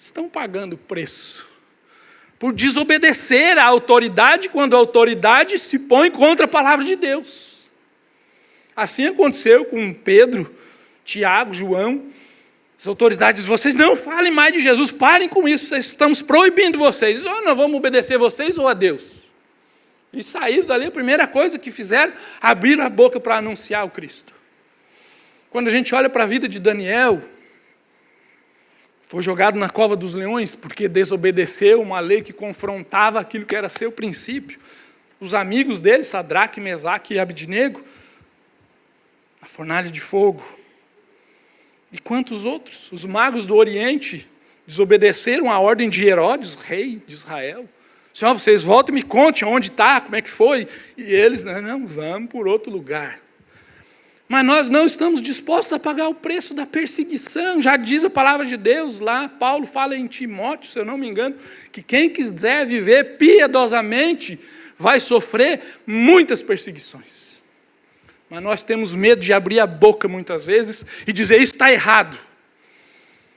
estão pagando o preço por desobedecer à autoridade quando a autoridade se põe contra a palavra de Deus. Assim aconteceu com Pedro, Tiago, João. As autoridades, vocês não falem mais de Jesus, parem com isso, estamos proibindo vocês. Ou nós vamos obedecer vocês ou a Deus. E saíram dali, a primeira coisa que fizeram, abriram a boca para anunciar o Cristo. Quando a gente olha para a vida de Daniel, foi jogado na cova dos leões, porque desobedeceu uma lei que confrontava aquilo que era seu princípio. Os amigos dele, Sadraque, Mesaque e Abidnego, na fornalha de fogo. E quantos outros? Os magos do Oriente desobedeceram a ordem de Herodes, rei de Israel. Senhor, vocês voltam e me contem onde está, como é que foi. E eles, não, vamos por outro lugar. Mas nós não estamos dispostos a pagar o preço da perseguição. Já diz a palavra de Deus lá, Paulo fala em Timóteo, se eu não me engano, que quem quiser viver piedosamente vai sofrer muitas perseguições. Mas nós temos medo de abrir a boca muitas vezes e dizer, isso está errado.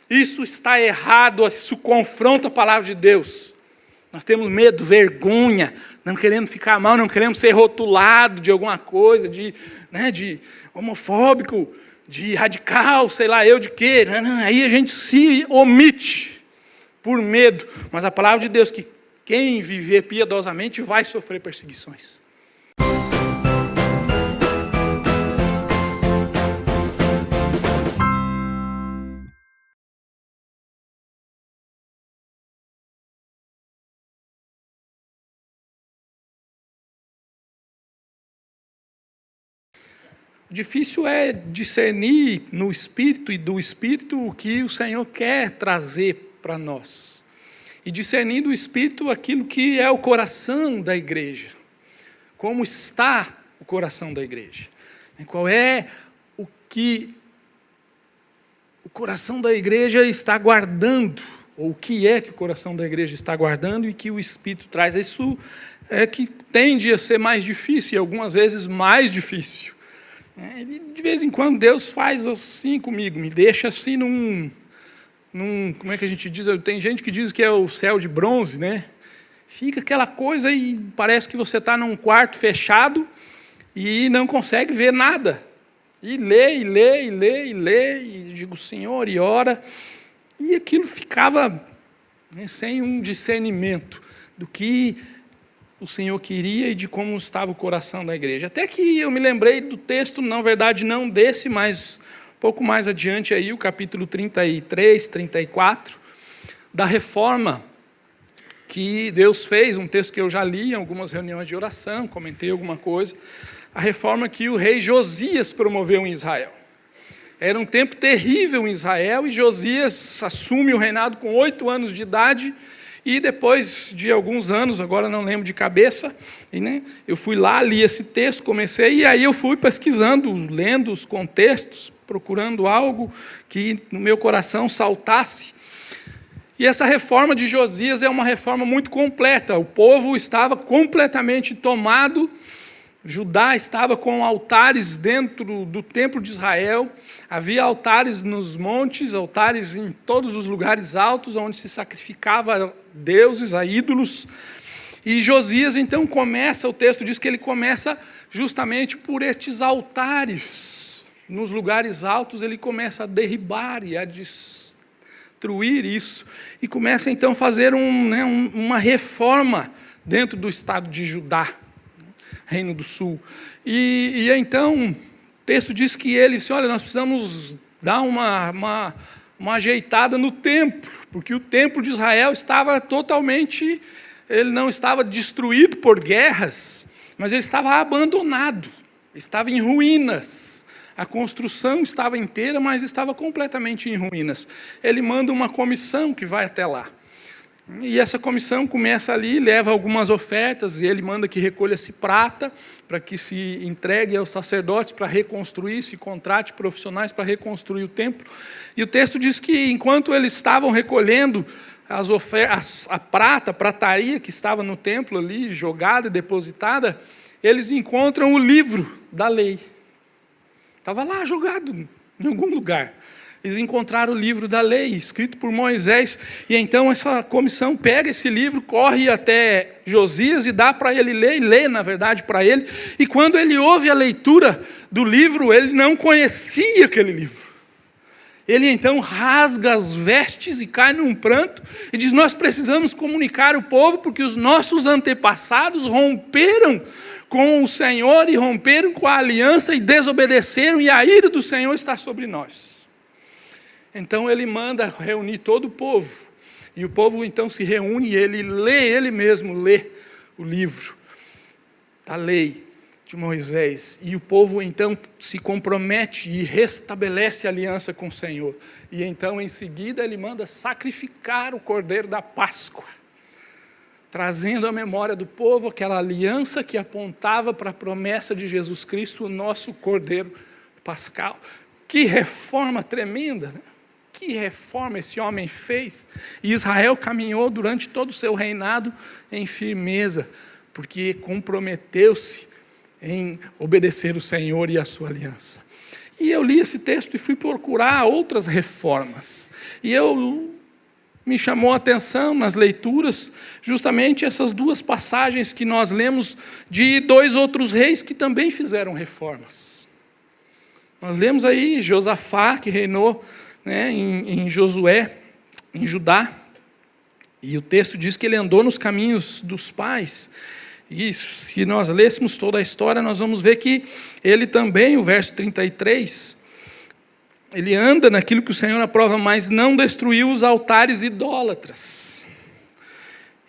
Isso está errado, isso confronta a palavra de Deus. Nós temos medo, vergonha, não querendo ficar mal, não queremos ser rotulado de alguma coisa, de homofóbico, de radical, sei lá eu de quê. Aí a gente se omite por medo. Mas a palavra de Deus, que quem viver piedosamente vai sofrer perseguições. Difícil é discernir no Espírito e do Espírito o que o Senhor quer trazer para nós. E discernir do Espírito aquilo que é o coração da igreja. Como está o coração da igreja. Qual é o que o coração da igreja está guardando, ou o que é que o coração da igreja está guardando e que o Espírito traz. Isso é que tende a ser mais difícil, e algumas vezes mais difícil. De vez em quando Deus faz assim comigo, me deixa assim como é que a gente diz? Tem gente que diz que é o céu de bronze, né? Fica aquela coisa e parece que você está num quarto fechado e não consegue ver nada. E lê, e digo, Senhor, e ora. E aquilo ficava sem um discernimento do que o Senhor queria e de como estava o coração da igreja. Até que eu me lembrei do texto, na verdade não desse, mas um pouco mais adiante aí, o capítulo 33, 34, da reforma que Deus fez, um texto que eu já li em algumas reuniões de oração, comentei alguma coisa, a reforma que o rei Josias promoveu em Israel. Era um tempo terrível em Israel e Josias assume o reinado com 8 anos de idade. E depois de alguns anos, agora não lembro de cabeça, eu fui lá, li esse texto, comecei, e aí eu fui pesquisando, lendo os contextos, procurando algo que no meu coração saltasse. E essa reforma de Josias é uma reforma muito completa. O povo estava completamente tomado, Judá estava com altares dentro do templo de Israel, havia altares nos montes, altares em todos os lugares altos, onde se sacrificava a deuses, a ídolos. E Josias, então, o texto diz que ele começa justamente por estes altares. Nos lugares altos, ele começa a derribar e a destruir isso. E começa, então, a fazer uma reforma dentro do estado de Judá. Reino do Sul. E então, o texto diz que ele disse, olha, nós precisamos dar uma ajeitada no templo, porque o templo de Israel estava totalmente, ele não estava destruído por guerras, mas ele estava abandonado, estava em ruínas. A construção estava inteira, mas estava completamente em ruínas. Ele manda uma comissão que vai até lá. E essa comissão começa ali, leva algumas ofertas, e ele manda que recolha-se prata, para que se entregue aos sacerdotes para reconstruir, se contrate profissionais para reconstruir o templo. E o texto diz que, enquanto eles estavam recolhendo a prata, a prataria que estava no templo ali, jogada e depositada, eles encontram o livro da lei. Estava lá jogado em algum lugar. eles encontraram o livro da lei, escrito por Moisés, e então essa comissão pega esse livro, corre até Josias e dá para ele ler, e lê, na verdade, para ele, e quando ele ouve a leitura do livro, ele não conhecia aquele livro. Ele então rasga as vestes e cai num pranto e diz: nós precisamos comunicar o povo porque os nossos antepassados romperam com o Senhor e romperam com a aliança e desobedeceram, e a ira do Senhor está sobre nós. Então ele manda reunir todo o povo, e o povo então se reúne e ele mesmo lê o livro da lei de Moisés, e o povo então se compromete e restabelece a aliança com o Senhor, e então em seguida ele manda sacrificar o cordeiro da Páscoa, trazendo à memória do povo aquela aliança que apontava para a promessa de Jesus Cristo, o nosso cordeiro pascal. Que reforma tremenda, né? Que reforma esse homem fez, e Israel caminhou durante todo o seu reinado em firmeza, porque comprometeu-se em obedecer o Senhor e a sua aliança. E eu li esse texto e fui procurar outras reformas. E me chamou a atenção nas leituras justamente essas duas passagens que nós lemos de dois outros reis que também fizeram reformas. Nós lemos aí Josafá, que reinou, né, em Josué, em Judá. E o texto diz que ele andou nos caminhos dos pais. E se nós lêssemos toda a história, nós vamos ver que ele também, o verso 33, ele anda naquilo que o Senhor aprova, mas não destruiu os altares idólatras.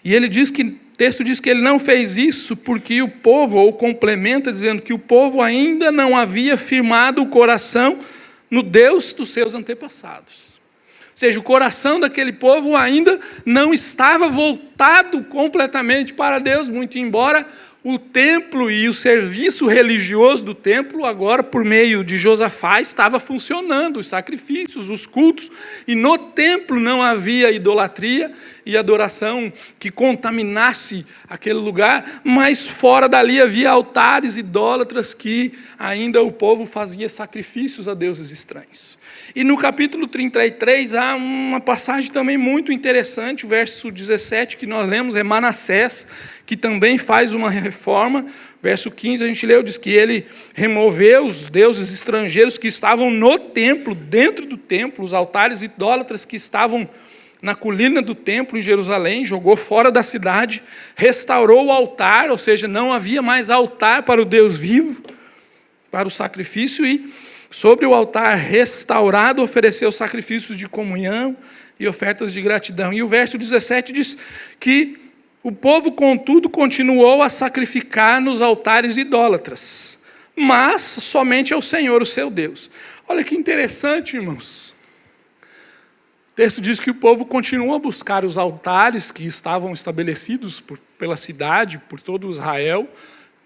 E ele diz que, o texto diz que ele não fez isso porque o povo, ou complementa dizendo que o povo ainda não havia firmado o coração no Deus dos seus antepassados. Ou seja, o coração daquele povo ainda não estava voltado completamente para Deus, muito embora o templo e o serviço religioso do templo, agora por meio de Josafá, estava funcionando, os sacrifícios, os cultos, e no templo não havia idolatria e adoração que contaminasse aquele lugar, mas fora dali havia altares idólatras que ainda o povo fazia sacrifícios a deuses estranhos. E no capítulo 33 há uma passagem também muito interessante, o verso 17 que nós lemos é Manassés, que também faz uma reforma. Verso 15 a gente leu, diz que ele removeu os deuses estrangeiros que estavam no templo, dentro do templo, os altares idólatras que estavam na colina do templo em Jerusalém, jogou fora da cidade, restaurou o altar, ou seja, não havia mais altar para o Deus vivo, para o sacrifício, e sobre o altar restaurado ofereceu sacrifícios de comunhão e ofertas de gratidão. E o verso 17 diz que o povo, contudo, continuou a sacrificar nos altares idólatras, mas somente ao Senhor, o seu Deus. Olha que interessante, irmãos. O texto diz que o povo continuou a buscar os altares que estavam estabelecidos pela cidade, por todo Israel,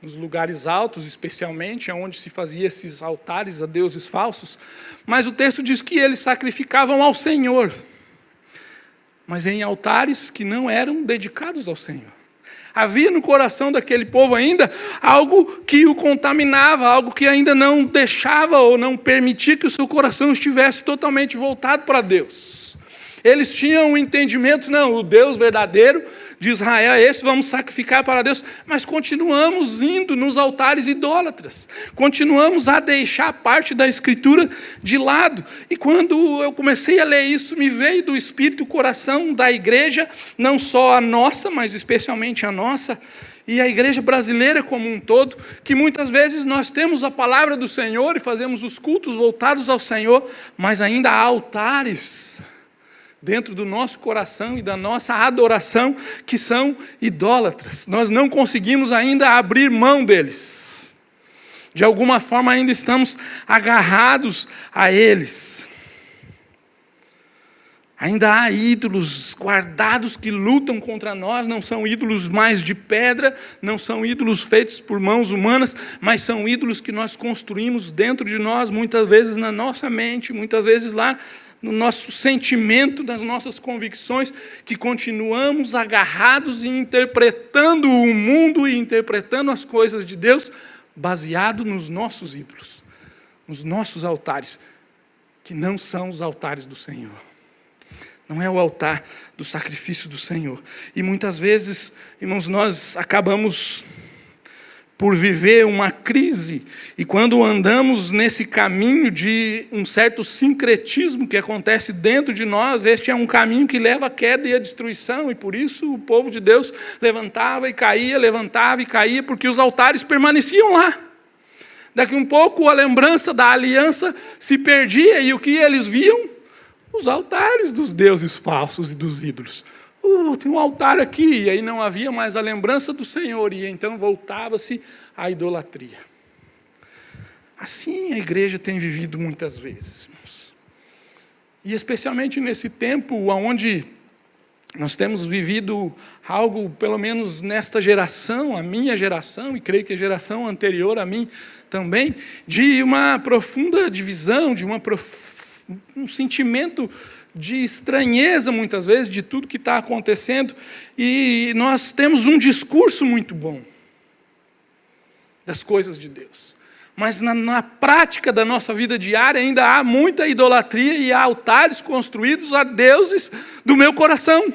nos lugares altos, especialmente, onde se fazia esses altares a deuses falsos. Mas o texto diz que eles sacrificavam ao Senhor, mas em altares que não eram dedicados ao Senhor. Havia no coração daquele povo ainda algo que o contaminava, algo que ainda não deixava ou não permitia que o seu coração estivesse totalmente voltado para Deus. Eles tinham um entendimento, não, o Deus verdadeiro de Israel é esse, vamos sacrificar para Deus, mas continuamos indo nos altares idólatras, continuamos a deixar parte da Escritura de lado. E quando eu comecei a ler isso, me veio do Espírito o coração da igreja, não só a nossa, mas especialmente a nossa, e a igreja brasileira como um todo, que muitas vezes nós temos a palavra do Senhor e fazemos os cultos voltados ao Senhor, mas ainda há altares dentro do nosso coração e da nossa adoração que são idólatras. Nós não conseguimos ainda abrir mão deles. De alguma forma ainda estamos agarrados a eles. Ainda há ídolos guardados que lutam contra nós, não são ídolos mais de pedra, não são ídolos feitos por mãos humanas, mas são ídolos que nós construímos dentro de nós, muitas vezes na nossa mente, muitas vezes lá no nosso sentimento, nas nossas convicções, que continuamos agarrados e interpretando o mundo e interpretando as coisas de Deus, baseado nos nossos ídolos, nos nossos altares. que não são os altares do Senhor. Não é o altar do sacrifício do Senhor. E muitas vezes, irmãos, nós acabamos por viver uma crise, e quando andamos nesse caminho de um certo sincretismo que acontece dentro de nós, este é um caminho que leva à queda e à destruição, e por isso o povo de Deus levantava e caía, porque os altares permaneciam lá. Daqui um pouco a lembrança da aliança se perdia, e o que eles viam? Os altares dos deuses falsos e dos ídolos. Tem um altar aqui, e aí não havia mais a lembrança do Senhor, e então voltava-se à idolatria. Assim a igreja tem vivido muitas vezes, irmãos. E especialmente nesse tempo onde nós temos vivido algo, pelo menos nesta geração, a minha geração, e creio que a geração anterior a mim também, de uma profunda divisão, de um sentimento de estranheza, muitas vezes, de tudo que está acontecendo, e nós temos um discurso muito bom das coisas de Deus, mas na prática da nossa vida diária ainda há muita idolatria e há altares construídos a deuses do meu coração.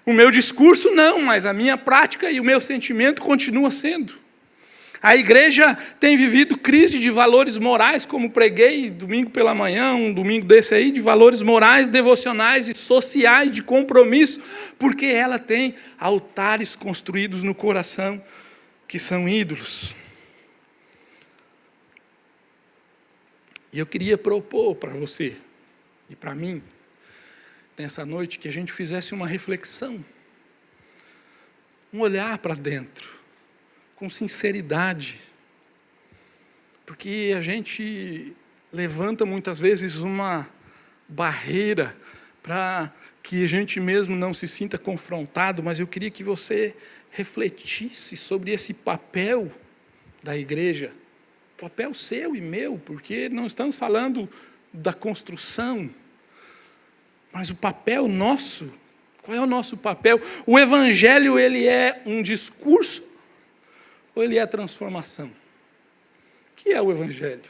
O meu discurso não, mas a minha prática e o meu sentimento continua sendo. A igreja tem vivido crise de valores morais, como preguei domingo pela manhã, um domingo desse aí, de valores morais, devocionais e sociais, de compromisso, porque ela tem altares construídos no coração que são ídolos. E eu queria propor para você e para mim, nessa noite, que a gente fizesse uma reflexão, um olhar para dentro, com sinceridade, porque a gente levanta muitas vezes uma barreira para que a gente mesmo não se sinta confrontado, mas eu queria que você refletisse sobre esse papel da igreja, papel seu e meu, porque não estamos falando da construção, mas o papel nosso. Qual é o nosso papel? O evangelho, ele é um discurso ou ele é transformação? O que é o evangelho?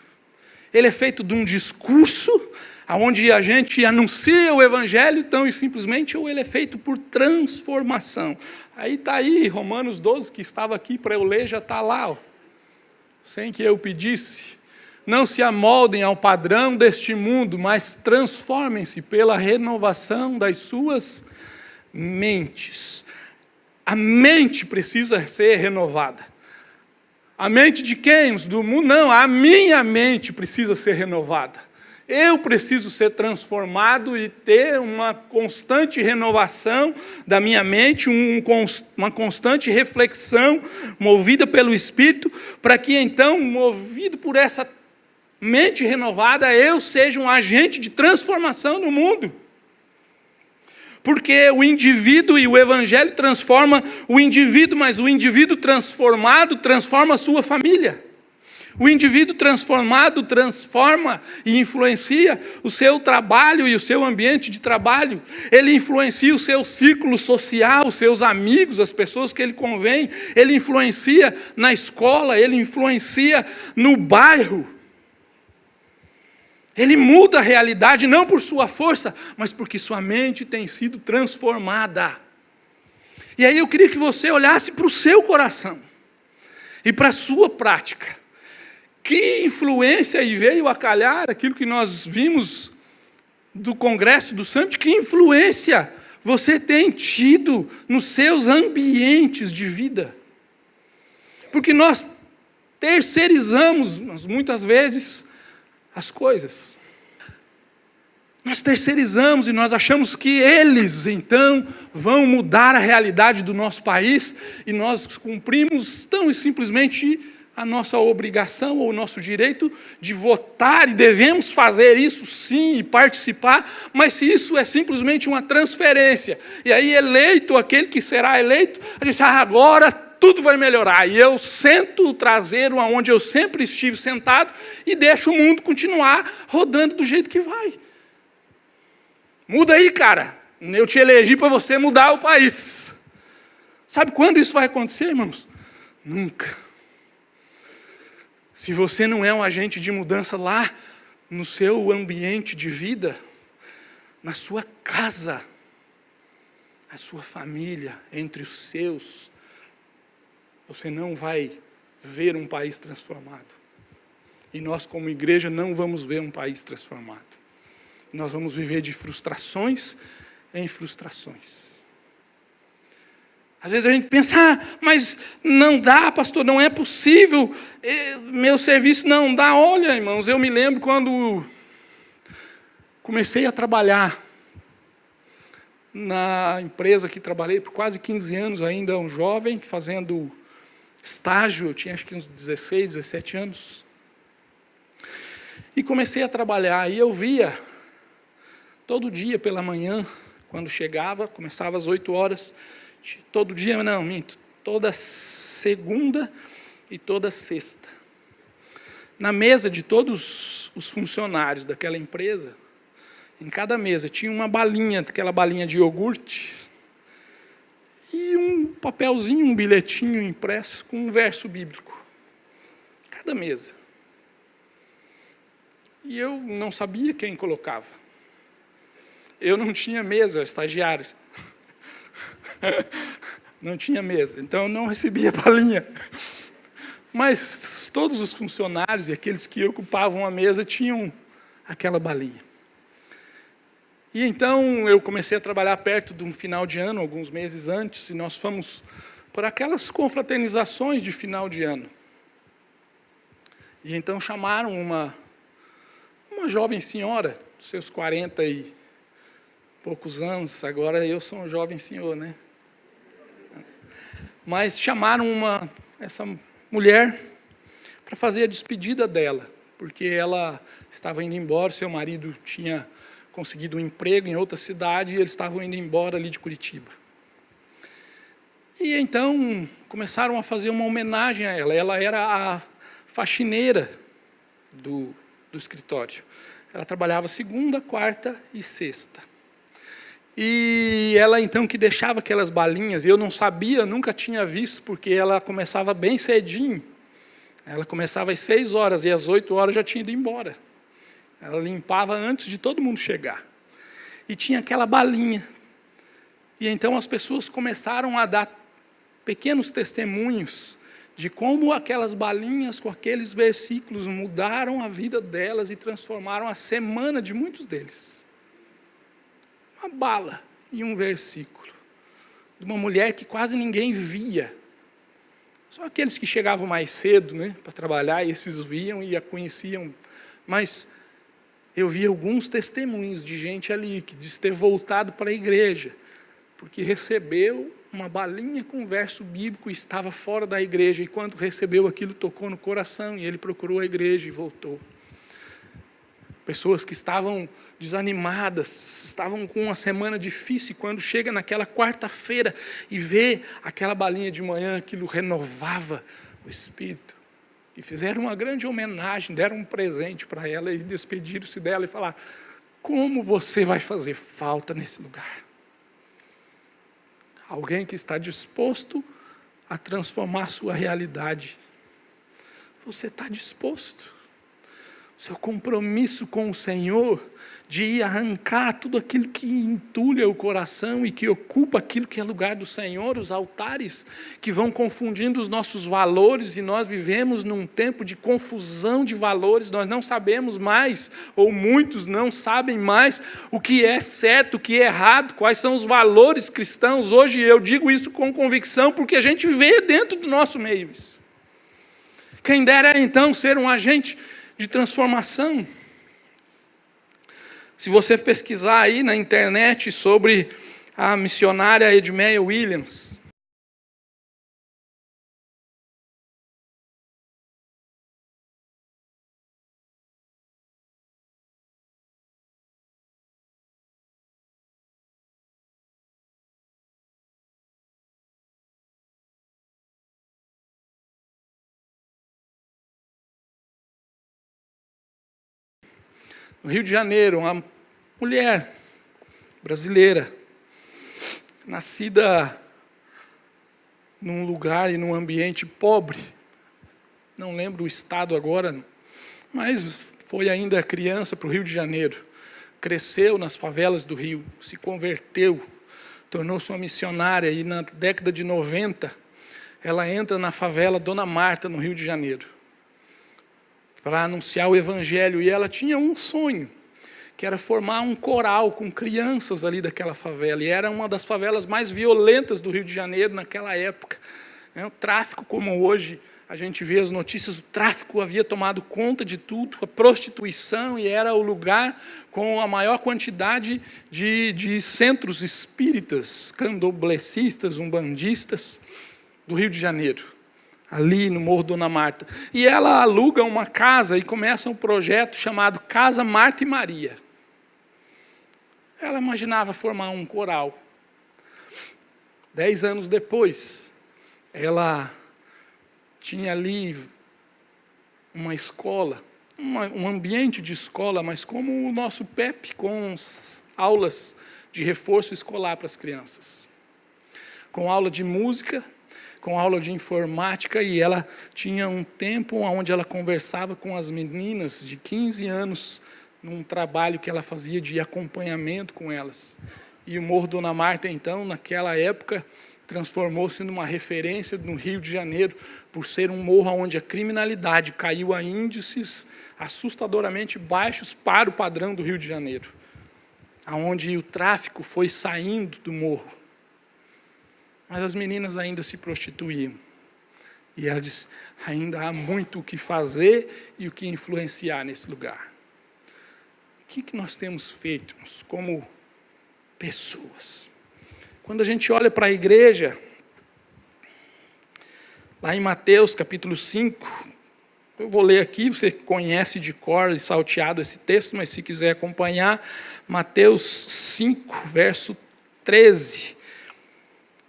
Ele é feito de um discurso, onde a gente anuncia o evangelho tão e simplesmente, ou ele é feito por transformação? Aí está aí, Romanos 12, que estava aqui para eu ler, já está lá, ó, sem que eu pedisse. Não se amoldem ao padrão deste mundo, mas transformem-se pela renovação das suas mentes. A mente precisa ser renovada. A mente de quem? Do mundo? Não, a minha mente precisa ser renovada. Eu preciso ser transformado e ter uma constante renovação da minha mente, uma constante reflexão movida pelo Espírito, para que então, movido por essa mente renovada, eu seja um agente de transformação no mundo. Porque o indivíduo e o evangelho transforma o indivíduo, mas o indivíduo transformado transforma a sua família. O indivíduo transformado transforma e influencia o seu trabalho e o seu ambiente de trabalho. Ele influencia o seu círculo social, os seus amigos, as pessoas que ele convém. Ele influencia na escola, ele influencia no bairro. Ele muda a realidade não por sua força, mas porque sua mente tem sido transformada. E aí eu queria que você olhasse para o seu coração e para a sua prática. Que influência, e veio a calhar aquilo que nós vimos do Congresso do Summit, que influência você tem tido nos seus ambientes de vida? Porque nós terceirizamos, muitas vezes, as coisas. Nós terceirizamos e nós achamos que eles, então, vão mudar a realidade do nosso país e nós cumprimos tão e simplesmente a nossa obrigação ou o nosso direito de votar, e devemos fazer isso sim e participar, mas se isso é simplesmente uma transferência, e aí eleito aquele que será eleito, a gente diz, agora tudo vai melhorar, e eu sento o traseiro onde eu sempre estive sentado e deixo o mundo continuar rodando do jeito que vai. Muda aí, cara, eu te elegi para você mudar o país. Sabe quando isso vai acontecer, irmãos? Nunca. Se você não é um agente de mudança lá no seu ambiente de vida, na sua casa, a sua família, entre os seus, você não vai ver um país transformado. E nós, como igreja, não vamos ver um país transformado. Nós vamos viver de frustrações em frustrações. Às vezes a gente pensa, mas não dá, pastor, não é possível, meu serviço não dá. Olha, irmãos, eu me lembro quando comecei a trabalhar na empresa que trabalhei por quase 15 anos, ainda um jovem, fazendo estágio, eu tinha acho que uns 16, 17 anos. E comecei a trabalhar, e eu via, todo dia pela manhã, quando chegava, começava às 8 horas, todo dia, não, minto, toda segunda e toda sexta. Na mesa de todos os funcionários daquela empresa, em cada mesa tinha uma balinha, aquela balinha de iogurte, e um papelzinho, um bilhetinho impresso com um verso bíblico. Cada mesa. E eu não sabia quem colocava. Eu não tinha mesa, estagiário. Não tinha mesa, então eu não recebia balinha. Mas todos os funcionários e aqueles que ocupavam a mesa tinham aquela balinha. E então eu comecei a trabalhar perto de um final de ano, alguns meses antes, e nós fomos por aquelas confraternizações de final de ano. E então chamaram uma jovem senhora, seus 40 e poucos anos, agora eu sou um jovem senhor, né? Mas chamaram essa mulher para fazer a despedida dela, porque ela estava indo embora, seu marido tinha conseguido um emprego em outra cidade e eles estavam indo embora ali de Curitiba. E então começaram a fazer uma homenagem a ela. Ela era a faxineira do escritório. Ela trabalhava segunda, quarta e sexta. E ela então que deixava aquelas balinhas, eu não sabia, nunca tinha visto, porque ela começava bem cedinho. Ela começava às 6 horas e às 8 horas já tinha ido embora. Ela limpava antes de todo mundo chegar. E tinha aquela balinha. E então as pessoas começaram a dar pequenos testemunhos de como aquelas balinhas com aqueles versículos mudaram a vida delas e transformaram a semana de muitos deles. Uma bala e um versículo de uma mulher que quase ninguém via. Só aqueles que chegavam mais cedo, né, para trabalhar, esses viam e a conheciam. Mas eu vi alguns testemunhos de gente ali que diz ter voltado para a igreja, porque recebeu uma balinha com um verso bíblico e estava fora da igreja, e quando recebeu aquilo tocou no coração, e ele procurou a igreja e voltou. Pessoas que estavam desanimadas, estavam com uma semana difícil, e quando chega naquela quarta-feira e vê aquela balinha de manhã, aquilo renovava o espírito. E fizeram uma grande homenagem, deram um presente para ela e despediram-se dela e falaram: como você vai fazer falta nesse lugar? Alguém que está disposto a transformar a sua realidade. Você está disposto? Seu compromisso com o Senhor de ir arrancar tudo aquilo que entulha o coração e que ocupa aquilo que é lugar do Senhor, os altares que vão confundindo os nossos valores, e nós vivemos num tempo de confusão de valores, nós não sabemos mais, ou muitos não sabem mais o que é certo, o que é errado, quais são os valores cristãos. Hoje eu digo isso com convicção, porque a gente vê dentro do nosso meio isso. Quem dera então ser um agente de transformação. Se você pesquisar aí na internet sobre a missionária Edmeia Williams, no Rio de Janeiro, uma mulher brasileira, nascida num lugar e num ambiente pobre, não lembro o estado agora, mas foi ainda criança para o Rio de Janeiro, cresceu nas favelas do Rio, se converteu, tornou-se uma missionária e na década de 90 ela entra na favela Dona Marta, no Rio de Janeiro, para anunciar o Evangelho. E ela tinha um sonho, que era formar um coral com crianças ali daquela favela. E era uma das favelas mais violentas do Rio de Janeiro naquela época. O tráfico, como hoje a gente vê as notícias, o tráfico havia tomado conta de tudo, a prostituição, e era o lugar com a maior quantidade de centros espíritas, candomblecistas, umbandistas, do Rio de Janeiro, ali no Morro Dona Marta. E ela aluga uma casa e começa um projeto chamado Casa Marta e Maria. Ela imaginava formar um coral. 10 anos depois, ela tinha ali uma escola, um ambiente de escola, mas como o nosso PEP, com aulas de reforço escolar para as crianças. Com aula de música, com aula de informática, e ela tinha um tempo onde ela conversava com as meninas de 15 anos, num trabalho que ela fazia de acompanhamento com elas. E o Morro Dona Marta, então, naquela época, transformou-se numa referência no Rio de Janeiro, por ser um morro onde a criminalidade caiu a índices assustadoramente baixos para o padrão do Rio de Janeiro, onde o tráfico foi saindo do morro. Mas as meninas ainda se prostituíam. E ela disse, ainda há muito o que fazer e o que influenciar nesse lugar. O que nós temos feito como pessoas? Quando a gente olha para a igreja, lá em Mateus capítulo 5, eu vou ler aqui, você conhece de cor e salteado esse texto, mas se quiser acompanhar, Mateus 5, verso 13,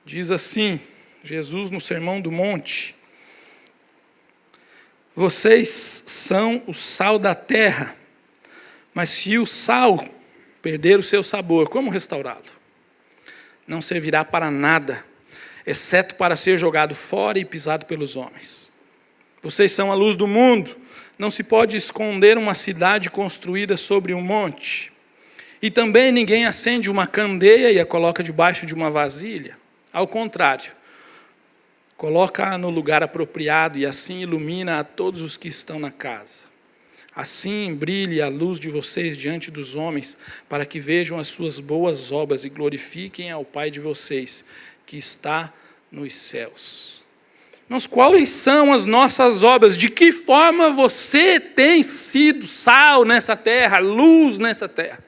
diz assim, Jesus no Sermão do Monte: vocês são o sal da terra, mas se o sal perder o seu sabor, como restaurá-lo? Não servirá para nada, exceto para ser jogado fora e pisado pelos homens. Vocês são a luz do mundo. Não se pode esconder uma cidade construída sobre um monte. E também ninguém acende uma candeia e a coloca debaixo de uma vasilha. Ao contrário, coloca-a no lugar apropriado e assim ilumina a todos os que estão na casa. Assim brilhe a luz de vocês diante dos homens, para que vejam as suas boas obras e glorifiquem ao Pai de vocês, que está nos céus. Mas quais são as nossas obras? De que forma você tem sido sal nessa terra, luz nessa terra?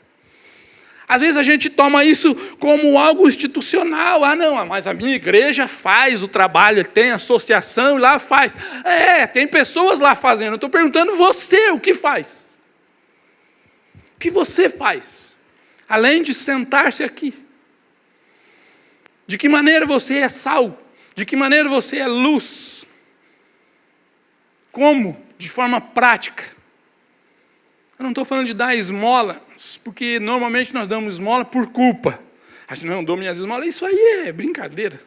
Às vezes a gente toma isso como algo institucional. Ah, não, mas a minha igreja faz o trabalho, tem associação e lá faz. Tem pessoas lá fazendo. Eu estou perguntando você, o que faz? O que você faz? Além de sentar-se aqui. De que maneira você é sal? De que maneira você é luz? Como? De forma prática. Eu não estou falando de dar esmola, porque normalmente nós damos esmola por culpa. Não, dou minhas esmolas, isso aí é brincadeira.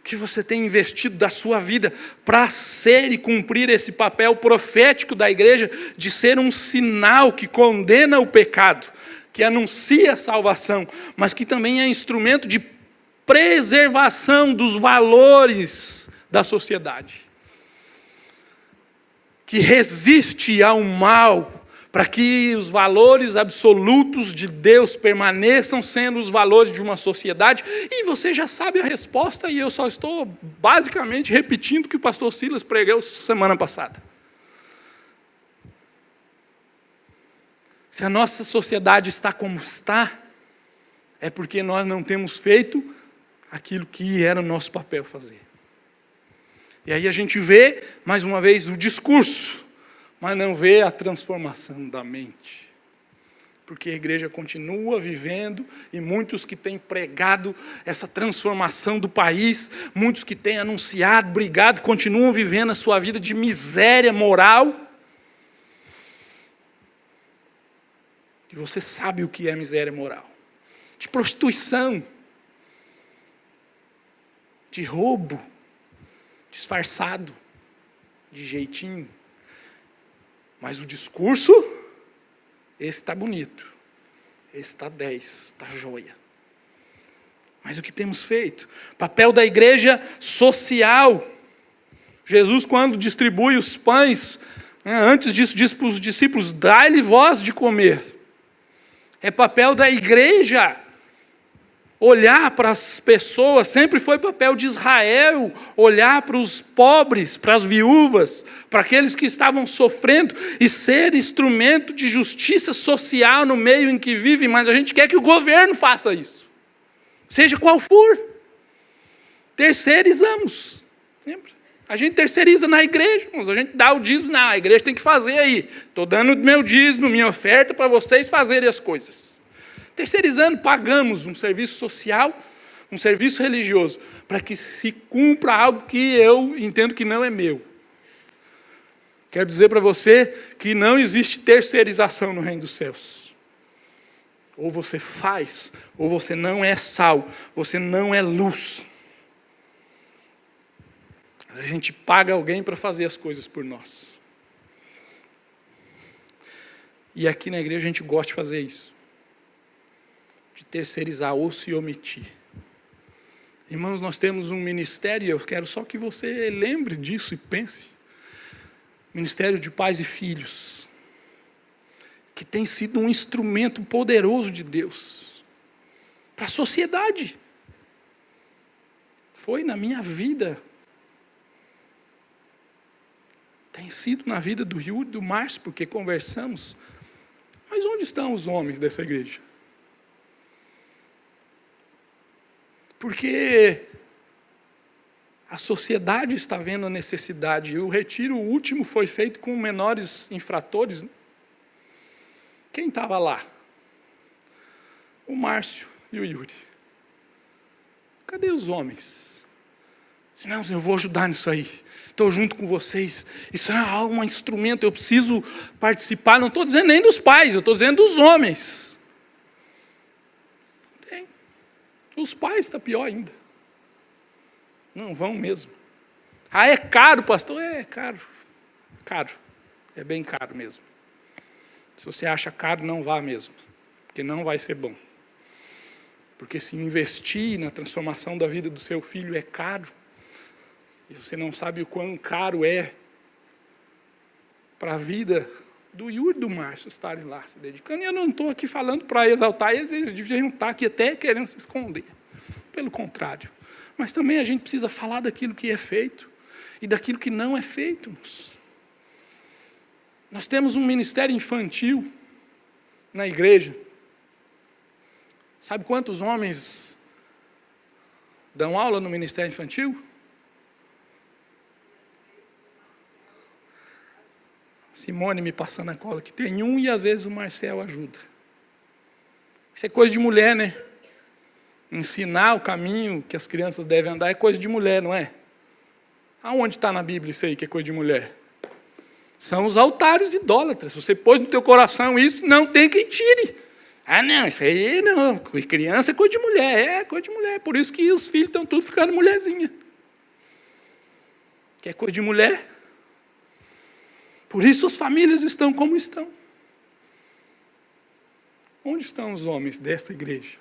Que você tem investido da sua vida para ser e cumprir esse papel profético da igreja, de ser um sinal que condena o pecado, que anuncia a salvação, mas que também é instrumento de preservação dos valores da sociedade. Que resiste ao mal, para que os valores absolutos de Deus permaneçam sendo os valores de uma sociedade. E você já sabe a resposta, e eu só estou basicamente repetindo o que o pastor Silas pregou semana passada. Se a nossa sociedade está como está, é porque nós não temos feito aquilo que era o nosso papel fazer. E aí a gente vê, mais uma vez, o discurso, mas não vê a transformação da mente. Porque a igreja continua vivendo, e muitos que têm pregado essa transformação do país, muitos que têm anunciado, brigado, continuam vivendo a sua vida de miséria moral. E você sabe o que é miséria moral. De prostituição, de roubo, disfarçado, de jeitinho. Mas o discurso, esse está bonito. Esse está 10, está joia. Mas o que temos feito? Papel da igreja social. Jesus, quando distribui os pães, antes disso diz para os discípulos, dai-lhe vós de comer. É papel da igreja olhar para as pessoas, sempre foi papel de Israel, olhar para os pobres, para as viúvas, para aqueles que estavam sofrendo, e ser instrumento de justiça social no meio em que vive, mas a gente quer que o governo faça isso. Seja qual for. Terceirizamos. Sempre. A gente terceiriza na igreja, mas a gente dá o dízimo, não, a igreja tem que fazer aí. Estou dando meu dízimo, minha oferta para vocês fazerem as coisas. Terceirizando, pagamos um serviço social, um serviço religioso, para que se cumpra algo que eu entendo que não é meu. Quero dizer para você que não existe terceirização no reino dos céus. Ou você faz, ou você não é sal, você não é luz. A gente paga alguém para fazer as coisas por nós. E aqui na igreja a gente gosta de fazer isso. De terceirizar ou se omitir. Irmãos, nós temos um ministério, e eu quero só que você lembre disso e pense. Ministério de pais e filhos. Que tem sido um instrumento poderoso de Deus. Para a sociedade. Foi na minha vida. Tem sido na vida do Yuri e do Márcio, porque conversamos. Mas onde estão os homens dessa igreja? Porque a sociedade está vendo a necessidade. E o retiro último foi feito com menores infratores. Quem estava lá? O Márcio e o Yuri. Cadê os homens? Não, eu vou ajudar nisso aí. Estou junto com vocês. Isso é um instrumento, eu preciso participar. Não estou dizendo nem dos pais, eu estou dizendo dos homens. Os pais está pior ainda. Não vão mesmo. Ah, é caro, pastor? É caro. Caro. É bem caro mesmo. Se você acha caro, não vá mesmo. Porque não vai ser bom. Porque se investir na transformação da vida do seu filho é caro, e você não sabe o quão caro é para a vida do Yuri e do Márcio estarem lá se dedicando. E eu não estou aqui falando para exaltar eles, eles deviam estar aqui até querendo se esconder. Pelo contrário. Mas também a gente precisa falar daquilo que é feito e daquilo que não é feito. Nós temos um ministério infantil na igreja. Sabe quantos homens dão aula no ministério infantil? Simone me passando a cola, que tem um e às vezes o Marcel ajuda. Isso é coisa de mulher, né? Ensinar o caminho que as crianças devem andar é coisa de mulher, não é? Aonde está na Bíblia isso aí que é coisa de mulher? São os altares idólatras. Se você pôs no teu coração isso, não tem quem tire. Ah, não, isso aí não. Criança é coisa de mulher. É coisa de mulher. Por isso que os filhos estão tudo ficando mulherzinha. Que é coisa de mulher. Por isso as famílias estão como estão. Onde estão os homens dessa igreja?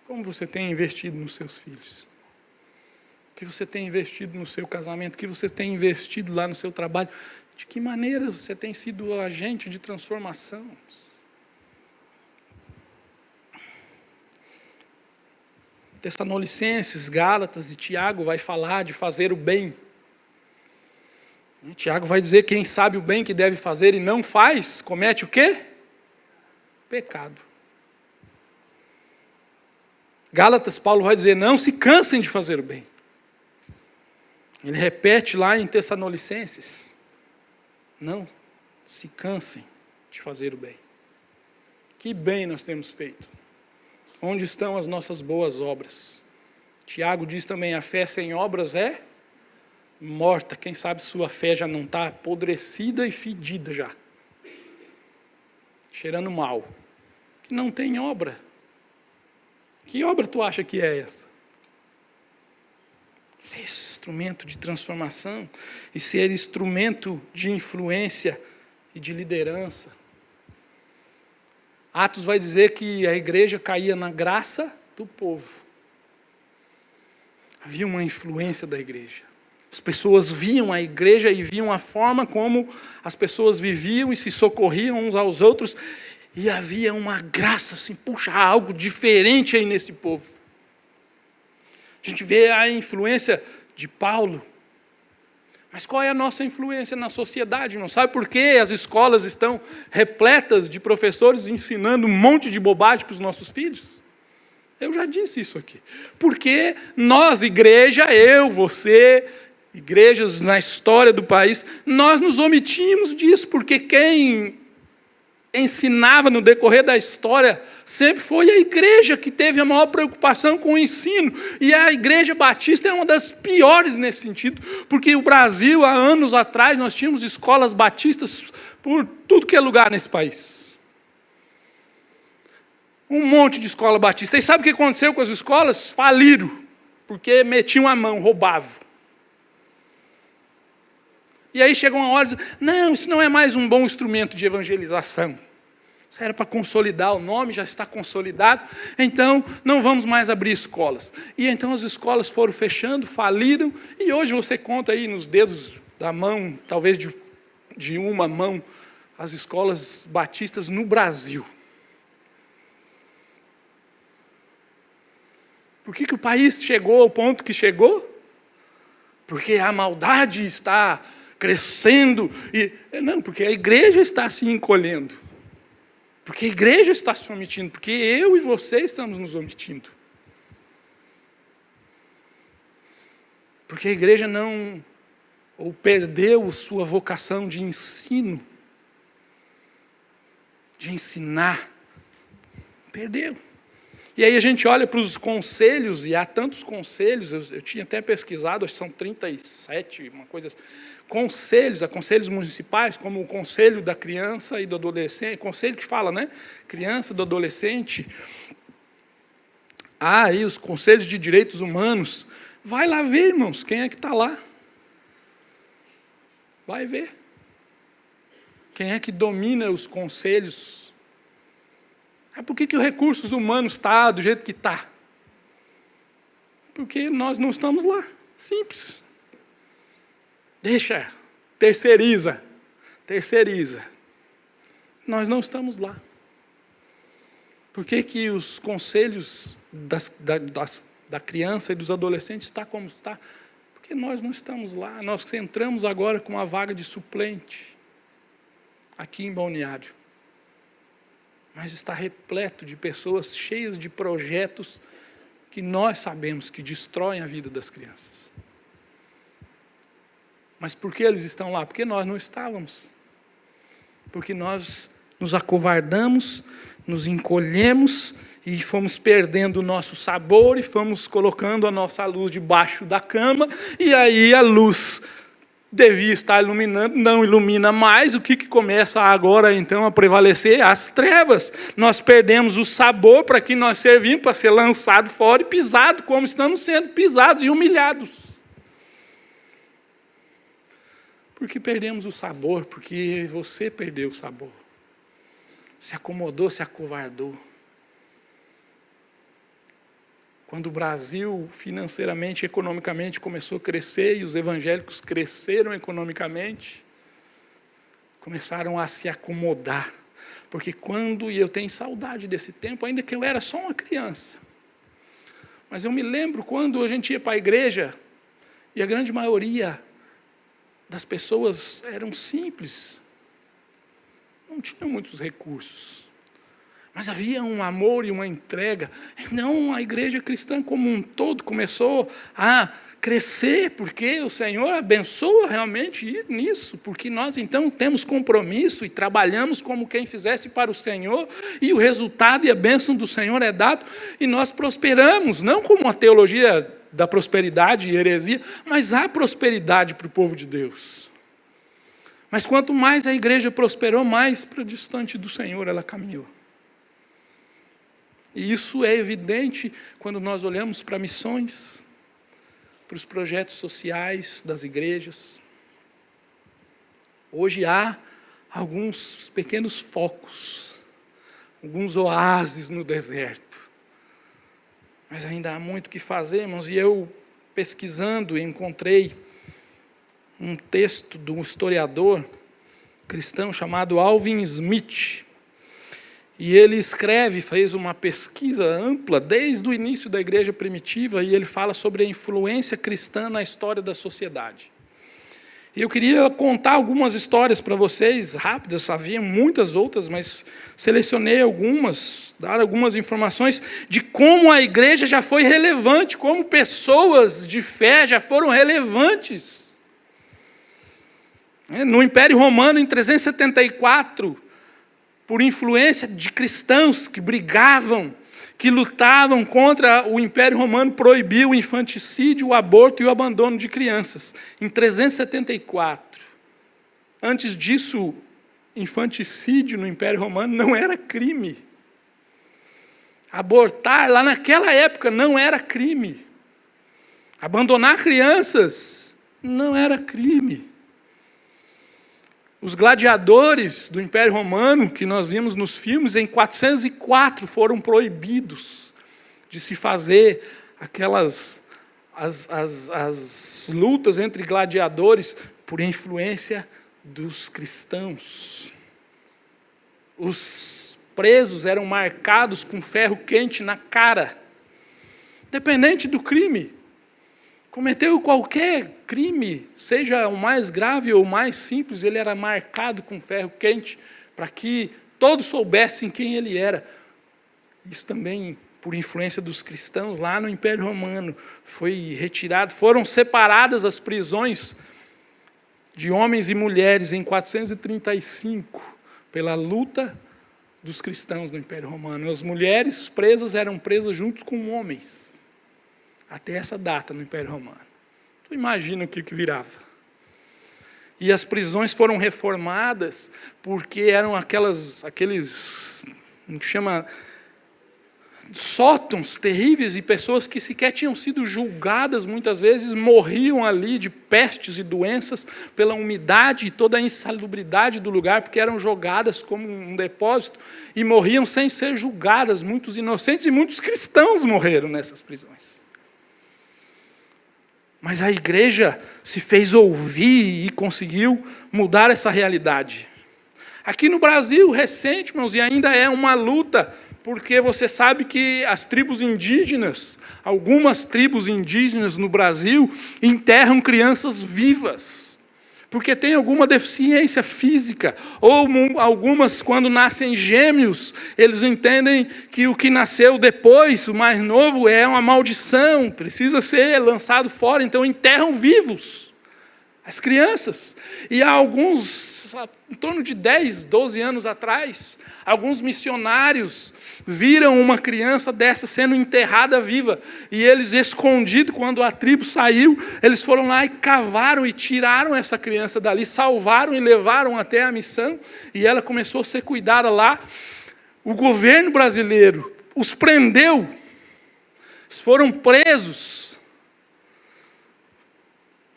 Como você tem investido nos seus filhos? O que você tem investido no seu casamento? O que você tem investido lá no seu trabalho? De que maneira você tem sido agente de transformação? Tessalonicenses, Gálatas e Tiago vai falar de fazer o bem. E Tiago vai dizer que quem sabe o bem que deve fazer e não faz, comete o quê? Pecado. Gálatas, Paulo vai dizer, não se cansem de fazer o bem. Ele repete lá em Tessalonicenses, não se cansem de fazer o bem. Que bem nós temos feito. Onde estão as nossas boas obras? Tiago diz também, a fé sem obras é morta. Quem sabe sua fé já não está apodrecida e fedida já. Cheirando mal. Que não tem obra. Que obra tu acha que é essa? ser instrumento de transformação e ser instrumento de influência e de liderança. Atos vai dizer que a igreja caía na graça do povo. Havia uma influência da igreja. As pessoas viam a igreja e viam a forma como as pessoas viviam e se socorriam uns aos outros. E havia uma graça, assim, puxa, há algo diferente aí nesse povo. A gente vê a influência de Paulo. Mas qual é a nossa influência na sociedade? Não sabe por que as escolas estão repletas de professores ensinando um monte de bobagem para os nossos filhos? Eu já disse isso aqui. Porque nós, igreja, eu, você, igrejas na história do país, nós nos omitimos disso, porque quem ensinava no decorrer da história sempre foi a igreja que teve a maior preocupação com o ensino. E a Igreja Batista é uma das piores nesse sentido, porque o Brasil, há anos atrás, nós tínhamos escolas batistas por tudo que é lugar nesse país. Um monte de escola batista. E sabe o que aconteceu com as escolas? Faliram, porque metiam a mão, roubavam. E aí chega uma hora e diz, não, isso não é mais um bom instrumento de evangelização. Isso era para consolidar o nome, já está consolidado, então não vamos mais abrir escolas. E então as escolas foram fechando, faliram, e hoje você conta aí nos dedos da mão, talvez de uma mão, as escolas batistas no Brasil. Por que o país chegou ao ponto que chegou? Porque a maldade está crescendo. Não, porque a igreja está se encolhendo. Porque a igreja está se omitindo. Porque eu e você estamos nos omitindo. Porque a igreja não, ou perdeu sua vocação de ensino, de ensinar. Perdeu. E aí a gente olha para os conselhos, e há tantos conselhos, eu tinha até pesquisado, acho que são 37, uma coisa assim. Conselhos, há conselhos municipais, como o Conselho da Criança e do Adolescente, conselho que fala, né? Criança, do adolescente. Há aí os conselhos de direitos humanos. Vai lá ver, irmãos, quem é que está lá. Vai ver. Quem é que domina os conselhos? Por que o recursos humanos está do jeito que está? Porque nós não estamos lá. Simples. Deixa, terceiriza. Nós não estamos lá. Por que os conselhos da criança e dos adolescentes está como está? Porque nós não estamos lá. Nós entramos agora com uma vaga de suplente aqui em Balneário. Mas está repleto de pessoas cheias de projetos que nós sabemos que destroem a vida das crianças. Mas por que eles estão lá? Porque nós não estávamos. Porque nós nos acovardamos, nos encolhemos e fomos perdendo o nosso sabor e fomos colocando a nossa luz debaixo da cama, e aí a luz devia estar iluminando, não ilumina mais. O que começa agora então a prevalecer? As trevas. Nós perdemos o sabor para que nós servimos, para ser lançado fora e pisado, como estamos sendo pisados e humilhados. Porque perdemos o sabor, porque você perdeu o sabor. Se acomodou, se acovardou. Quando o Brasil, financeiramente, economicamente, começou a crescer, e os evangélicos cresceram economicamente, começaram a se acomodar. Porque e eu tenho saudade desse tempo, ainda que eu era só uma criança. Mas eu me lembro quando a gente ia para a igreja, e a grande maioria das pessoas eram simples, não tinham muitos recursos. Mas havia um amor e uma entrega. Não, a igreja cristã como um todo começou a crescer, porque o Senhor abençoa realmente nisso, porque nós então temos compromisso e trabalhamos como quem fizesse para o Senhor, e o resultado e a bênção do Senhor é dado, e nós prosperamos, não como a teologia da prosperidade e heresia, mas há prosperidade para o povo de Deus. Mas quanto mais a igreja prosperou, mais para distante do Senhor ela caminhou. E isso é evidente quando nós olhamos para missões. para os projetos sociais das igrejas. Hoje há alguns pequenos focos, alguns oásis no deserto. Mas ainda há muito o que fazer, irmãos. E eu, pesquisando, encontrei um texto de um historiador cristão chamado Alvin Smith. E ele escreve, fez uma pesquisa ampla desde o início da igreja primitiva, e ele fala sobre a influência cristã na história da sociedade. E eu queria contar algumas histórias para vocês, rápidas, havia muitas outras, mas selecionei algumas, dar algumas informações de como a igreja já foi relevante, como pessoas de fé já foram relevantes. No Império Romano, em 374, por influência de cristãos que brigavam, que lutavam contra o Império Romano, proibiu o infanticídio, o aborto e o abandono de crianças. Em 374. Antes disso, infanticídio no Império Romano não era crime. Abortar, lá naquela época, não era crime. Abandonar crianças não era crime. Os gladiadores do Império Romano, que nós vimos nos filmes, em 404 foram proibidos de se fazer aquelas as lutas entre gladiadores por influência dos cristãos. Os presos eram marcados com ferro quente na cara, independente do crime. Cometeu qualquer crime, seja o mais grave ou o mais simples, ele era marcado com ferro quente, para que todos soubessem quem ele era. Isso também, por influência dos cristãos, lá no Império Romano, foi retirado, foram separadas as prisões de homens e mulheres em 435, pela luta dos cristãos no Império Romano. As mulheres presas eram presas juntos com homens, até essa data no Império Romano. Tu imagina o que virava. E as prisões foram reformadas porque eram aqueles, como chama, sótãos terríveis, e pessoas que sequer tinham sido julgadas, muitas vezes morriam ali de pestes e doenças pela umidade e toda a insalubridade do lugar, porque eram jogadas como um depósito e morriam sem ser julgadas. Muitos inocentes e muitos cristãos morreram nessas prisões. Mas a igreja se fez ouvir e conseguiu mudar essa realidade. Aqui no Brasil, recente, irmãos, e ainda é uma luta, porque você sabe que as tribos indígenas, algumas tribos indígenas no Brasil, enterram crianças vivas, porque tem alguma deficiência física, ou algumas, quando nascem gêmeos, eles entendem que o que nasceu depois, o mais novo, é uma maldição, precisa ser lançado fora, então enterram vivos as crianças. E há alguns, em torno de 10, 12 anos atrás, alguns missionários viram uma criança dessa sendo enterrada viva, e eles, escondidos, quando a tribo saiu, eles foram lá e cavaram e tiraram essa criança dali, salvaram e levaram até a missão, e ela começou a ser cuidada lá. O governo brasileiro os prendeu, eles foram presos,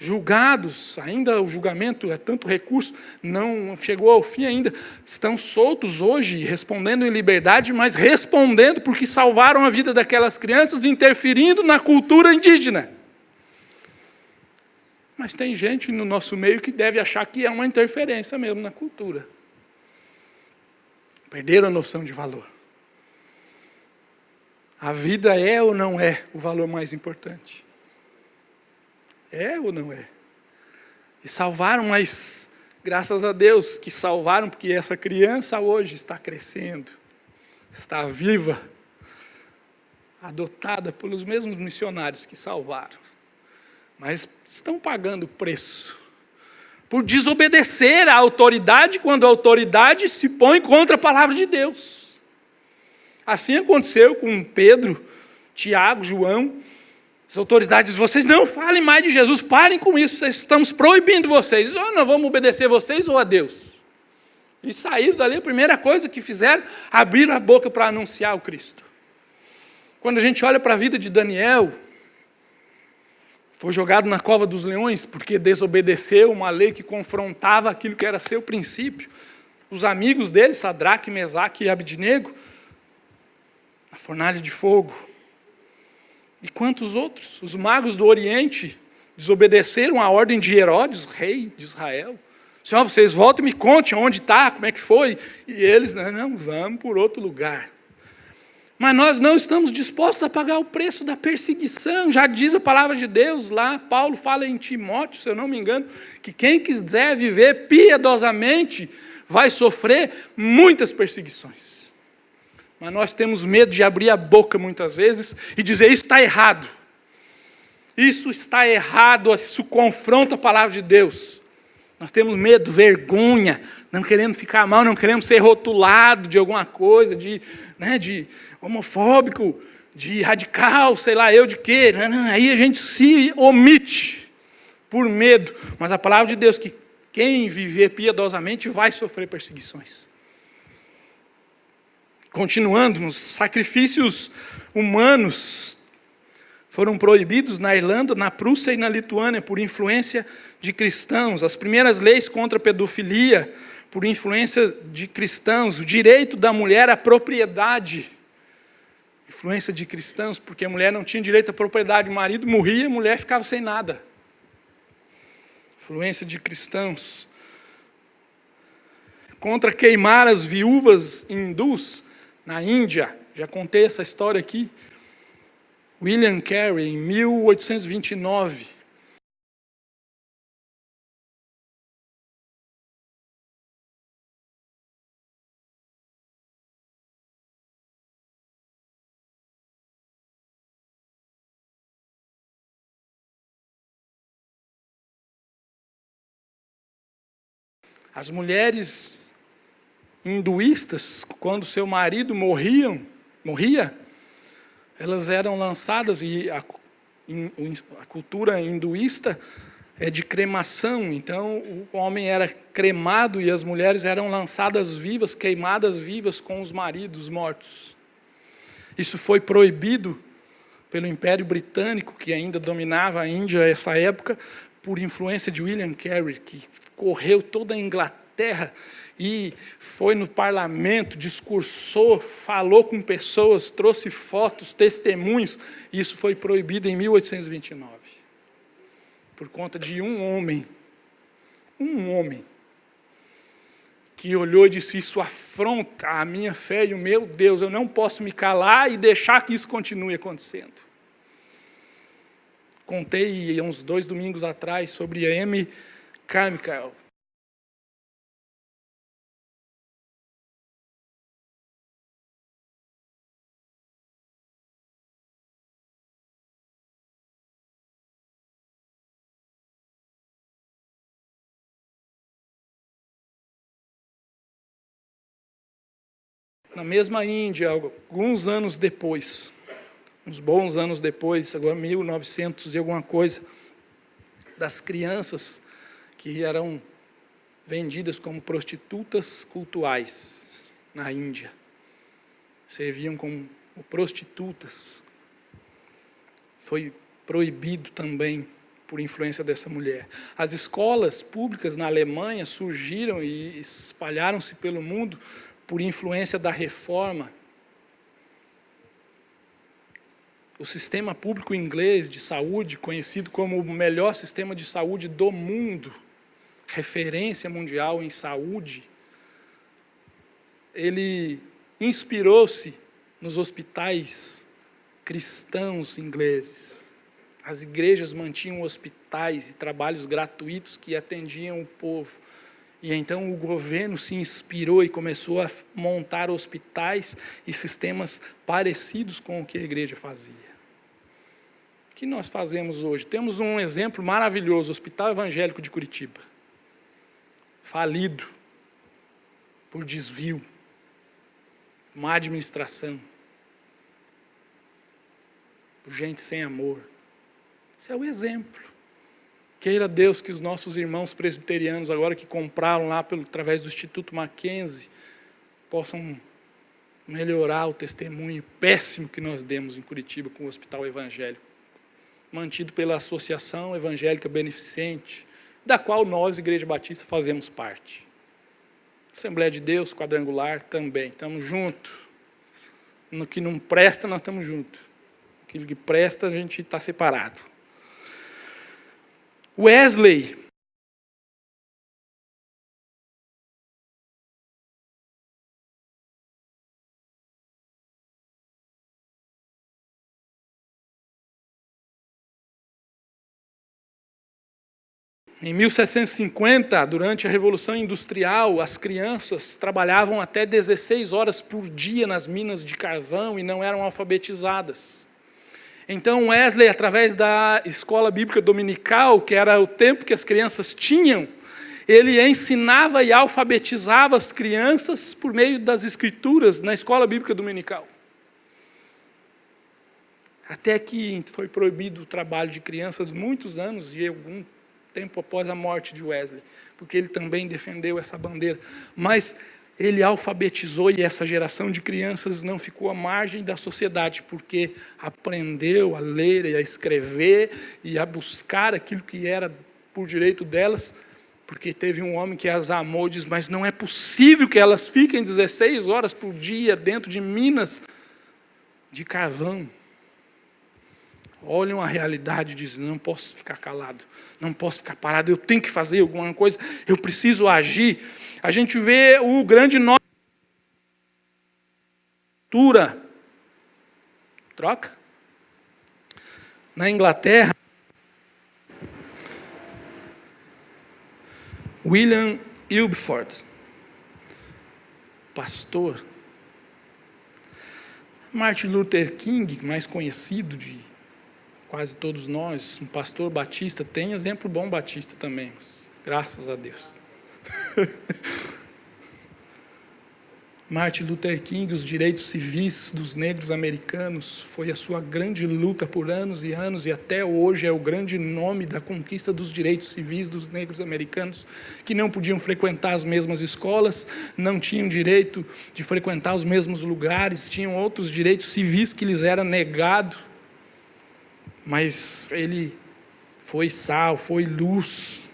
julgados, ainda o julgamento é tanto recurso, não chegou ao fim ainda, estão soltos hoje, respondendo em liberdade, mas respondendo porque salvaram a vida daquelas crianças, interferindo na cultura indígena. Mas tem gente no nosso meio que deve achar que é uma interferência mesmo na cultura. Perderam a noção de valor. A vida é ou não é o valor mais importante? É ou não é? E salvaram, mas graças a Deus que salvaram, porque essa criança hoje está crescendo, está viva, adotada pelos mesmos missionários que salvaram. Mas estão pagando preço por desobedecer à autoridade, quando a autoridade se põe contra a palavra de Deus. Assim aconteceu com Pedro, Tiago, João. As autoridades, vocês não falem mais de Jesus, parem com isso, estamos proibindo vocês. Ou nós vamos obedecer vocês ou a Deus. E saíram dali, a primeira coisa que fizeram, abriram a boca para anunciar o Cristo. Quando a gente olha para a vida de Daniel, Foi jogado na cova dos leões porque desobedeceu uma lei que confrontava aquilo que era seu princípio. Os amigos dele, Sadraque, Mesaque e Abednego, na fornalha de fogo. E quantos outros? Os magos do Oriente desobedeceram a ordem de Herodes, rei de Israel. Senhor, vocês voltam e me contem onde está, como é que foi. E eles, não, vamos por outro lugar. Mas nós não estamos dispostos a pagar o preço da perseguição. Já diz a palavra de Deus lá, Paulo fala em Timóteo, se eu não me engano, que quem quiser viver piedosamente vai sofrer muitas perseguições. Mas nós temos medo de abrir a boca muitas vezes e dizer, isso está errado. Isso está errado, isso confronta a palavra de Deus. Nós temos medo, vergonha, não queremos ficar mal, não queremos ser rotulado de alguma coisa, de homofóbico, de radical, sei lá eu de quê. Aí a gente se omite por medo. Mas a palavra de Deus, que quem viver piedosamente vai sofrer perseguições. Continuando, os sacrifícios humanos foram proibidos na Irlanda, na Prússia e na Lituânia por influência de cristãos. As primeiras leis contra a pedofilia por influência de cristãos. O direito da mulher à propriedade. Influência de cristãos, porque a mulher não tinha direito à propriedade. O marido morria, a mulher ficava sem nada. Influência de cristãos. Contra queimar as viúvas hindus na Índia. Já contei essa história aqui. William Carey, em 1829. As mulheres hinduístas, quando seu marido morria, elas eram lançadas, e a cultura hinduísta é de cremação, então o homem era cremado e as mulheres eram lançadas vivas, queimadas vivas com os maridos mortos. Isso foi proibido pelo Império Britânico, que ainda dominava a Índia nessa época, por influência de William Carey, que correu toda a Inglaterra e foi no parlamento, discursou, falou com pessoas, trouxe fotos, testemunhos. Isso foi proibido em 1829. Por conta de um homem, que olhou e disse, isso afronta a minha fé e o meu Deus, eu não posso me calar e deixar que isso continue acontecendo. Contei uns 2 domingos atrás sobre a Amy Carmichael. Na mesma Índia, alguns anos depois, uns bons anos depois, agora 1900 e alguma coisa, das crianças que eram vendidas como prostitutas cultuais na Índia. Serviam como prostitutas. Foi proibido também por influência dessa mulher. As escolas públicas na Alemanha surgiram e espalharam-se pelo mundo por influência da reforma. O sistema público inglês de saúde, conhecido como o melhor sistema de saúde do mundo, referência mundial em saúde, ele inspirou-se nos hospitais cristãos ingleses. As igrejas mantinham hospitais e trabalhos gratuitos que atendiam o povo. E então o governo se inspirou e começou a montar hospitais e sistemas parecidos com o que a igreja fazia. O que nós fazemos hoje? Temos um exemplo maravilhoso, o Hospital Evangélico de Curitiba. Falido por desvio, má administração, por gente sem amor. Esse é o exemplo. Queira Deus que os nossos irmãos presbiterianos, agora que compraram lá através do Instituto Mackenzie, possam melhorar o testemunho péssimo que nós demos em Curitiba com o Hospital Evangélico. mantido pela Associação Evangélica Beneficente, da qual nós, Igreja Batista, fazemos parte. Assembleia de Deus, Quadrangular, também. Estamos juntos. No que não presta, nós estamos juntos. Aquilo que presta, a gente está separado. Wesley. Em 1750, durante a Revolução Industrial, as crianças trabalhavam até 16 horas por dia nas minas de carvão e não eram alfabetizadas. Então Wesley, através da escola bíblica dominical, que era o tempo que as crianças tinham, ele ensinava e alfabetizava as crianças por meio das escrituras na escola bíblica dominical. Até que foi proibido o trabalho de crianças muitos anos, e algum tempo após a morte de Wesley, porque ele também defendeu essa bandeira. Mas ele alfabetizou, e essa geração de crianças não ficou à margem da sociedade, porque aprendeu a ler e a escrever e a buscar aquilo que era por direito delas, porque teve um homem que as amou e diz, mas não é possível que elas fiquem 16 horas por dia dentro de minas de carvão. Olham a realidade e dizem, não posso ficar calado, não posso ficar parado, eu tenho que fazer alguma coisa, eu preciso agir. A gente vê o grande nome. Troca. Na Inglaterra, William Wilberforce, pastor. Martin Luther King, mais conhecido de quase todos nós, um pastor batista, tem exemplo bom batista também, graças a Deus. Martin Luther King, os direitos civis dos negros americanos, foi a sua grande luta por anos e anos, e até hoje é o grande nome da conquista dos direitos civis dos negros americanos, que não podiam frequentar as mesmas escolas, não tinham direito de frequentar os mesmos lugares, tinham outros direitos civis que lhes era negado. Mas ele foi sal, foi luz.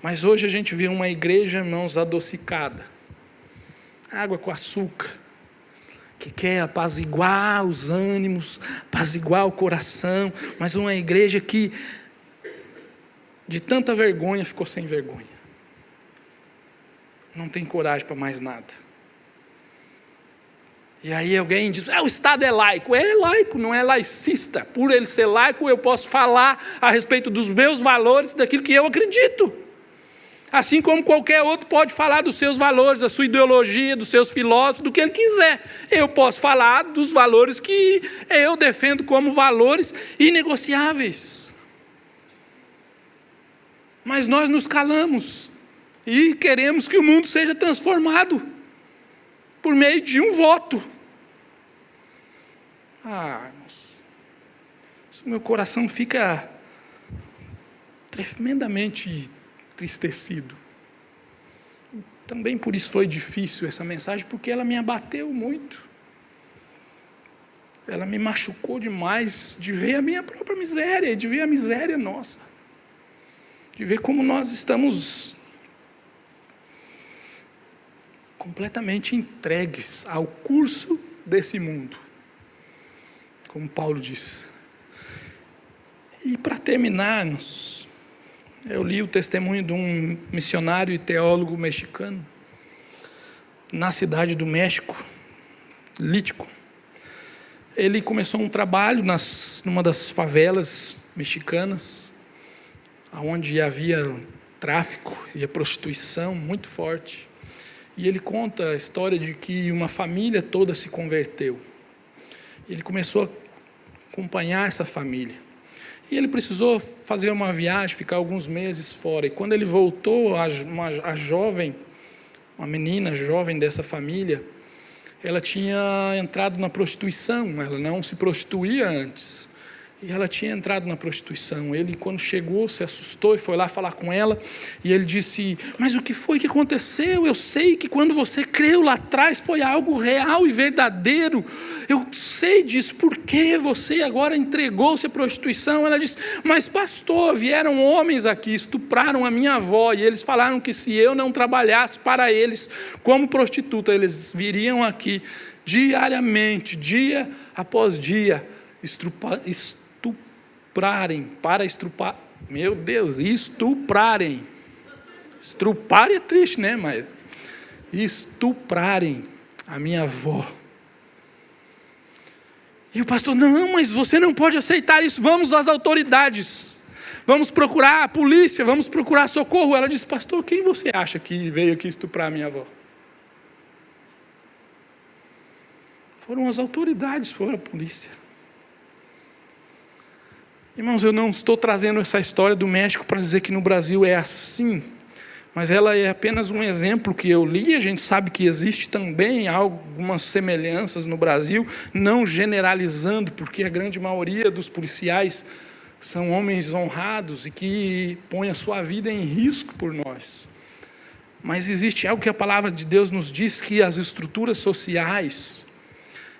Mas hoje a gente vê uma igreja, irmãos, adocicada. Água com açúcar. Que quer apaziguar os ânimos, apaziguar o coração. Mas uma igreja que, de tanta vergonha, ficou sem vergonha. Não tem coragem para mais nada. E aí alguém diz, o Estado é laico. É laico, não é laicista. Por ele ser laico, eu posso falar a respeito dos meus valores, daquilo que eu acredito. Assim como qualquer outro pode falar dos seus valores, da sua ideologia, dos seus filósofos, do que ele quiser. Eu posso falar dos valores que eu defendo como valores inegociáveis. Mas nós nos calamos e queremos que o mundo seja transformado por meio de um voto. Irmãos, meu coração fica tremendamente entristecido. Também por isso foi difícil essa mensagem, porque ela me abateu muito. Ela me machucou demais de ver a minha própria miséria, de ver a miséria nossa. De ver como nós estamos completamente entregues ao curso desse mundo, como Paulo diz. E para terminarmos, eu li o testemunho de um missionário e teólogo mexicano, na cidade do México, Lítico. Ele começou um trabalho numa das favelas mexicanas, onde havia tráfico e a prostituição muito forte. E ele conta a história de que uma família toda se converteu. Ele começou a acompanhar essa família. E ele precisou fazer uma viagem, ficar alguns meses fora. E quando ele voltou, a jovem, uma menina jovem dessa família, ela tinha entrado na prostituição, ela não se prostituía antes. E ela tinha entrado na prostituição. Ele, quando chegou, se assustou e foi lá falar com ela. E ele disse: mas o que foi que aconteceu? Eu sei que quando você creu lá atrás foi algo real e verdadeiro. Eu sei disso. Por que você agora entregou-se à prostituição? Ela disse: mas pastor, vieram homens aqui, estupraram a minha avó. E eles falaram que se eu não trabalhasse para eles como prostituta, eles viriam aqui diariamente, dia após dia, estuprarem. Meu Deus, estuprarem. Estrupar é triste, né? Mas estuprarem a minha avó. E o pastor: não, mas você não pode aceitar isso. Vamos às autoridades. Vamos procurar a polícia, vamos procurar socorro. Ela disse: pastor, quem você acha que veio aqui estuprar a minha avó? Foram as autoridades, foi a polícia. Irmãos, eu não estou trazendo essa história do México para dizer que no Brasil é assim, mas ela é apenas um exemplo que eu li. A gente sabe que existe também algumas semelhanças no Brasil, não generalizando, porque a grande maioria dos policiais são homens honrados e que põem a sua vida em risco por nós. Mas existe algo que a palavra de Deus nos diz, que as estruturas sociais,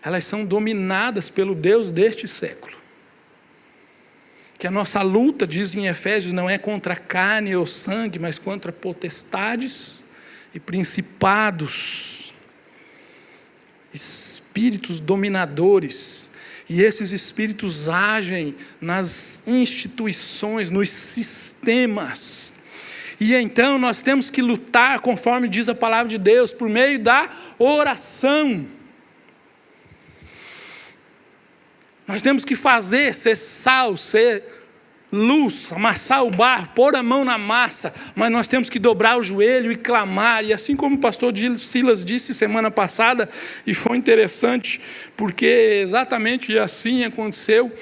elas são dominadas pelo Deus deste século. Que a nossa luta, diz em Efésios, não é contra carne ou sangue, mas contra potestades e principados, espíritos dominadores. E esses espíritos agem nas instituições, nos sistemas. E então nós temos que lutar, conforme diz a palavra de Deus, por meio da oração. Nós temos que fazer, ser sal, ser luz, amassar o barro, pôr a mão na massa, mas nós temos que dobrar o joelho e clamar. E assim como o pastor Silas disse semana passada, e foi interessante, porque exatamente assim aconteceu,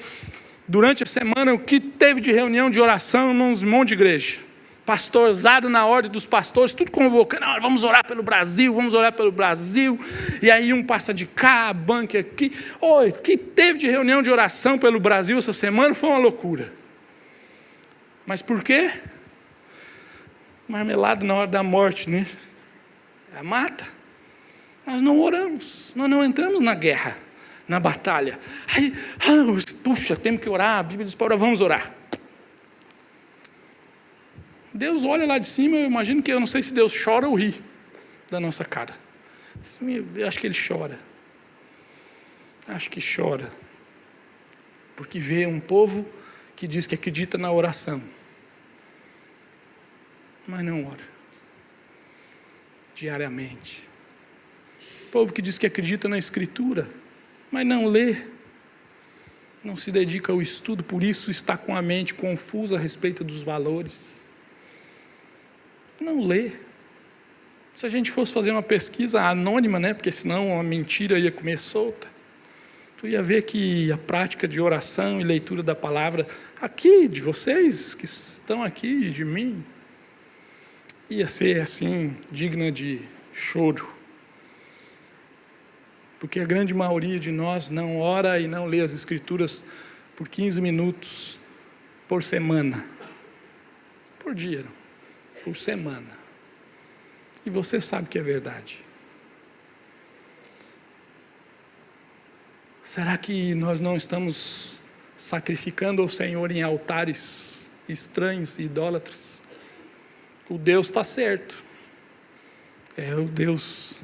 durante a semana, o que teve de reunião de oração num monte de igreja, pastorzada na ordem dos pastores, tudo convocando: vamos orar pelo Brasil, vamos orar pelo Brasil. E aí um passa de cá, banque aqui. O que teve de reunião de oração pelo Brasil essa semana foi uma loucura. Mas por quê? Marmelada na hora da morte, né? Mata. Nós não oramos, nós não entramos na guerra, na batalha. Aí, puxa, temos que orar, a Bíblia diz para orar, vamos orar. Deus olha lá de cima, eu imagino que, eu não sei se Deus chora ou ri da nossa cara. Eu acho que Ele chora. Acho que chora. Porque vê um povo que diz que acredita na oração, mas não ora diariamente. Povo que diz que acredita na Escritura, mas não lê, não se dedica ao estudo, por isso está com a mente confusa a respeito dos valores. Não lê. Se a gente fosse fazer uma pesquisa anônima, né, porque senão a mentira ia comer solta, tu ia ver que a prática de oração e leitura da palavra aqui, de vocês que estão aqui, de mim, ia ser assim, digna de choro. Porque a grande maioria de nós não ora e não lê as Escrituras por 15 minutos por semana, por dia, por semana. E você sabe que é verdade. Será que nós não estamos sacrificando ao Senhor em altares estranhos e idólatras? O Deus está certo. É o Deus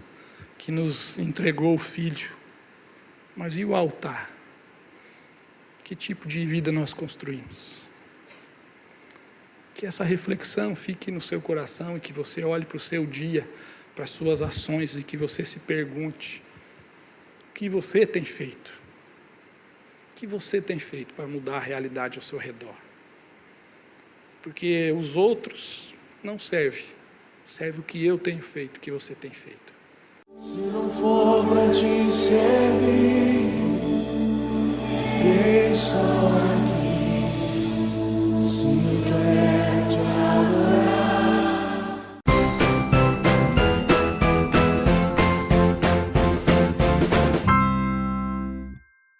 que nos entregou o Filho. Mas e o altar? Que tipo de vida nós construímos? Que essa reflexão fique no seu coração e que você olhe para o seu dia, para as suas ações e que você se pergunte: o que você tem feito? O que você tem feito para mudar a realidade ao seu redor? Porque os outros não servem. Serve o que eu tenho feito, o que você tem feito. Se não for para te servir, deixa.